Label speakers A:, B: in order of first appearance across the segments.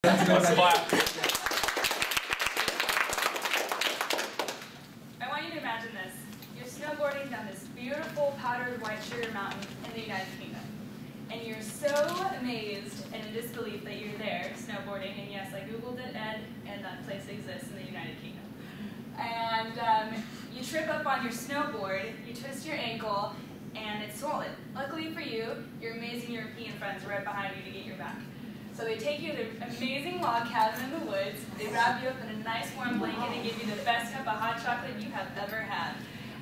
A: Let's clap.
B: I want you to imagine this. You're snowboarding down this beautiful powdered white sugar mountain in the United Kingdom. And you're so amazed and in disbelief that you're there snowboarding. And yes, I Googled it, Ed, and that place exists in the United Kingdom. And you trip up on your snowboard, you twist your ankle, and it's swollen. Luckily for you, your amazing European friends are right behind you to get your back. So they take you to an amazing log cabin in the woods, they wrap you up in a nice warm blanket and give you the best cup of hot chocolate you have ever had.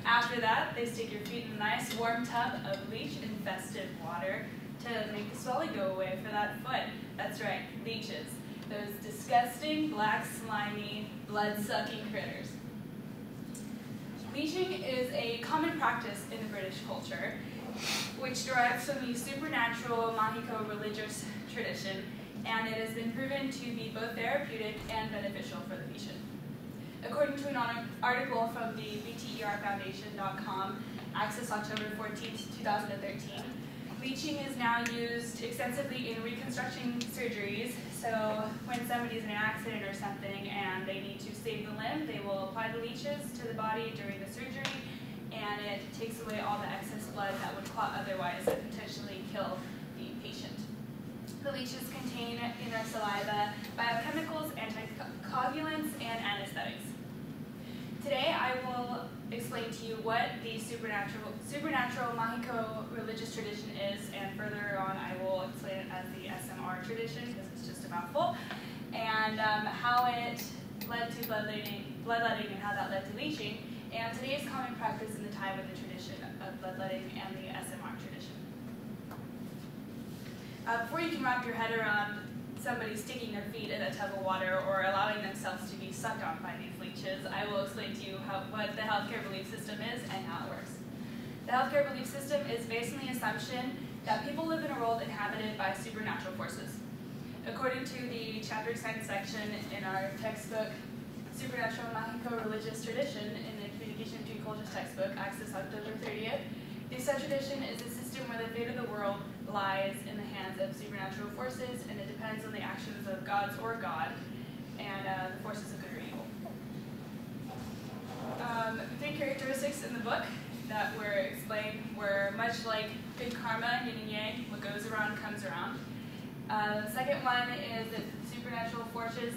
B: After that, they stick your feet in a nice warm tub of leech-infested water to make the swelling go away for that foot. That's right, leeches. Those disgusting, black, slimy, blood-sucking critters. Leeching is a common practice in the British culture, which derives from the supernatural Mahiko religious tradition, and it has been proven to be both therapeutic and beneficial for the patient. According to an article from the bterfoundation.com, accessed October 14, 2013, leeching is now used extensively in reconstruction surgeries. So when somebody's in an accident or something and they need to save the limb, they will apply the leeches to the body during the surgery, and it takes away all the excess blood that would clot otherwise and potentially kill the patient. The leeches contain in their saliva biochemicals, anticoagulants, and anesthetics. Today I will explain to you what the supernatural Mahiko religious tradition is, and further on I will explain it as the SMR tradition because it's just a mouthful, and how it led to bloodletting and how that led to leeching, and today's common practice in the time of the tradition of bloodletting and the SMR tradition. Before you can wrap your head around somebody sticking their feet in a tub of water or allowing themselves to be sucked on by these leeches, I will explain to you what the healthcare belief system is and how it works. The healthcare belief system is based on the assumption that people live in a world inhabited by supernatural forces. According to the chapter 10 section in our textbook, Supernatural Mahiko Religious Tradition, in the Communication Between Cultures textbook, accessed October 30th, the said tradition is a system where the fate of the world lies in the hands of supernatural forces, and it depends on the actions of gods or God, and the forces of good or evil. The three characteristics in the book that were explained were much like good karma, yin and yang, what goes around comes around. The second one is that supernatural forces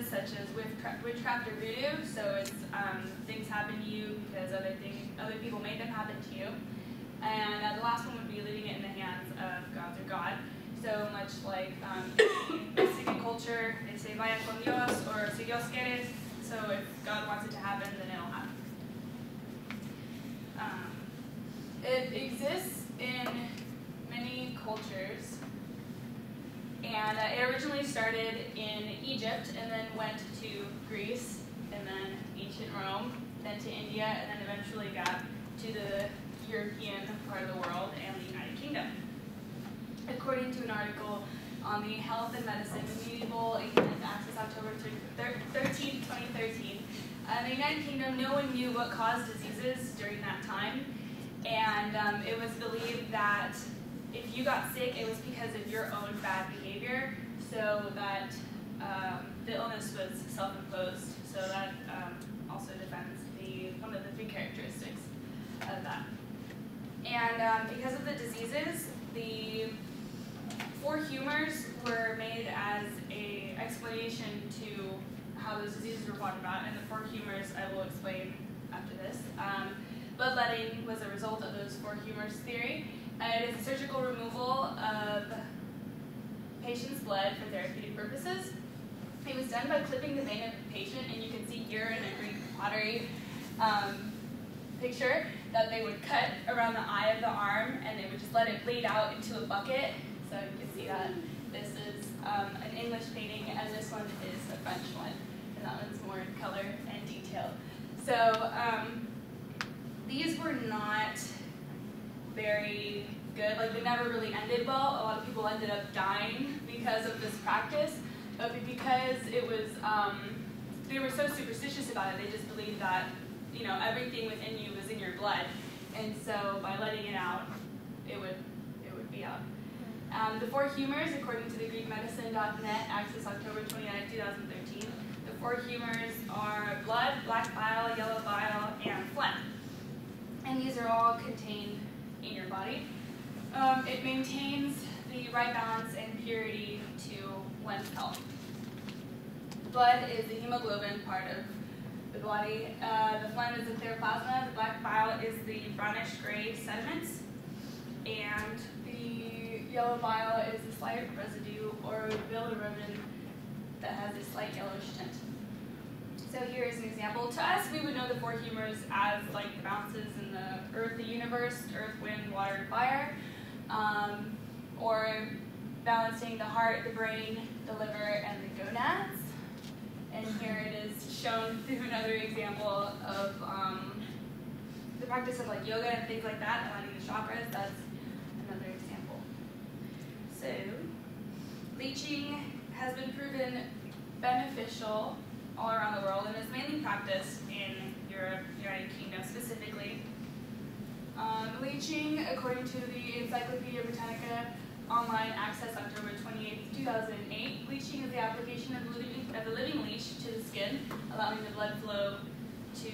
B: such as witchcraft or voodoo, so it's things happen to you because other people made them happen to you. And the last one would be leaving it in the hands of gods or God. So much like in Mexican culture, they say vaya con Dios, or si Dios quiere, so if God wants it to happen, then it'll happen. It exists in many cultures, and it originally started in Egypt, and then went to Greece, and then ancient Rome, then to India, and then eventually got to the European part of the world and the United Kingdom. According to an article on the Health and Medicine Medieval England, access October 13, 2013, in the United Kingdom, no one knew what caused diseases during that time, and it was believed that if you got sick, it was because of your own bad behavior, so that the illness was self-imposed, so that also defends one of the three characteristics of that. And because of the diseases, the four humors were made as an explanation to how those diseases were brought about, and the four humors I will explain after this. Bloodletting was a result of those four humors theory. It is a surgical removal of patient's blood for therapeutic purposes. It was done by clipping the vein of the patient, and you can see here in a Greek pottery picture that they would cut around the eye of the arm, and they would just let it bleed out into a bucket. So you can see that this is an English painting, and this one is a French one, and that one's more in color and detail. So these were not very good. Like, they never really ended well. A lot of people ended up dying because of this practice, but because it was, they were so superstitious about it, they just believed that, you know, everything within you was in your blood, and so by letting it out, it would be out. The four humors, according to the GreekMedicine.net, access October 2013. The four humors are blood, black bile, yellow bile, and phlegm. And these are all contained in your body. It maintains the right balance and purity to one's health. Blood is the hemoglobin part of the body. The phlegm is the clear plasma. The black bile is the brownish-gray sediments. And the yellow bile is the slight residue or bilirubin that has a slight yellowish tint. So here is an example. To us, we would know the four humors as like the balances in the earth, the universe, earth, wind, water, and fire, or balancing the heart, the brain, the liver, and the gonads. And here it is shown through another example of the practice of like yoga and things like that, aligning the chakras. That's another example. So, leeching has been proven beneficial all around the world and is mainly practiced in Europe, United Kingdom specifically. Leeching, according to the Encyclopedia Britannica online access October 28, 2008, leeching is the application of a living leech to the skin, allowing the blood flow to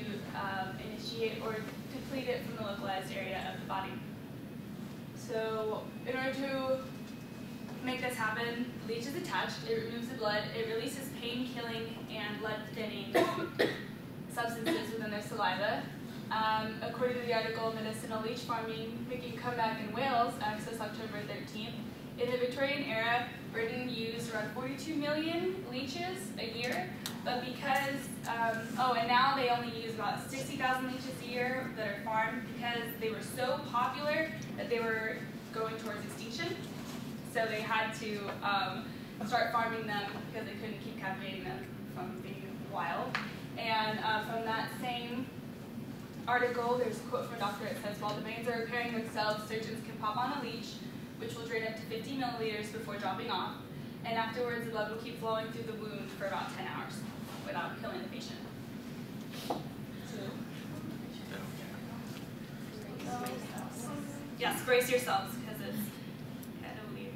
B: initiate or deplete it from the localized area of the body. So in order to make this happen, the leech is attached, it removes the blood, it releases pain-killing and blood-thinning substances within their saliva. According to the article, Medicinal Leech Farming Making Comeback in Wales, access October 13th, in the Victorian era, Britain used around 42 million leeches a year, but because, and now they only use about 60,000 leeches a year that are farmed because they were so popular that they were going towards extinction. So they had to start farming them because they couldn't keep captivating them from being wild. And from that same article, there's a quote from a doctor that says, while the veins are repairing themselves, surgeons can pop on a leech, which will drain up to 50 milliliters before dropping off. And afterwards, the blood will keep flowing through the wound for about 10 hours without killing the patient. Yes, brace yourselves, because it's kind of weird.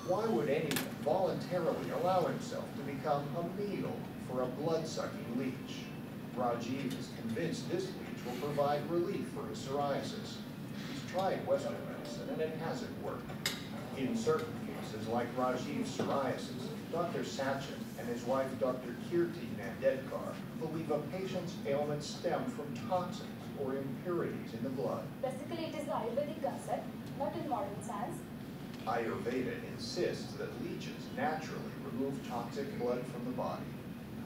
A: Why would anyone voluntarily allow himself to become a meal for a blood-sucking leech? Rajiv is convinced this leech will provide relief for his psoriasis. He's tried Western medicine and it hasn't worked. In certain cases, like Rajiv's psoriasis, Dr. Sachin and his wife, Dr. Kirti Nandedkar, believe a patient's ailments stem from toxins or impurities in the blood.
C: Basically, it is the Ayurvedic concept, not in modern science.
A: Ayurveda insists that leeches naturally remove toxic blood from the body.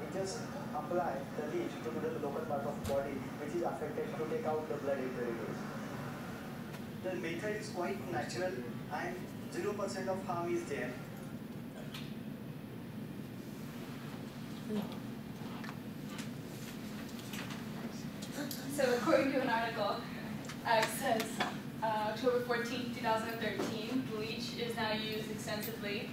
D: We just apply the leech to the local part of the body which is affected to take out the blood impurities. The method is quite natural and 0% of harm is there.
B: So according to an article, it says October 14, 2013, the leech is now used extensively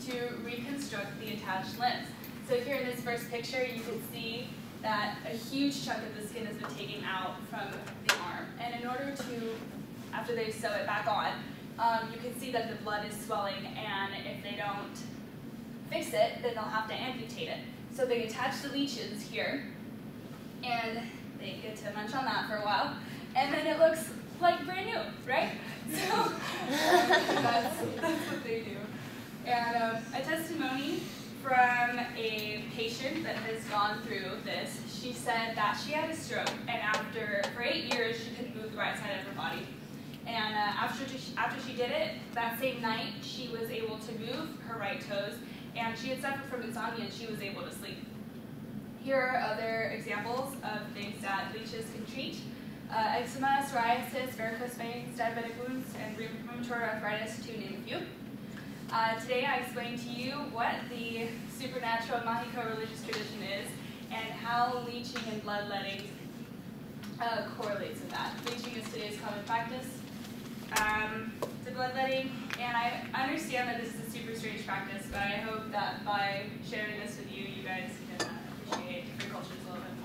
B: to reconstruct the attached limbs. So here in this first picture, you can see that a huge chunk of the skin has been taken out from the arm. And in order to, after they sew it back on, you can see that the blood is swelling, and if they don't fix it, then they'll have to amputate it. So they attach the leeches here, and they get to munch on that for a while, and then it looks like brand new, right? So that's what they do. And a testimony from a patient that has gone through this, she said that she had a stroke, and for 8 years, she couldn't move the right side of her body. And after she did it, that same night, she was able to move her right toes, and she had suffered from insomnia, and she was able to sleep. Here are other examples of things that leeches can treat. Eczema, psoriasis, varicose veins, diabetic wounds, and rheumatoid arthritis, to name a few. Today I explained to you what the supernatural Mahiko religious tradition is and how leeching and bloodletting correlates with that. Leeching is today's common practice. The bloodletting, and I understand that this is a super strange practice, but I hope that by sharing this with you, you guys can appreciate different cultures a little bit more.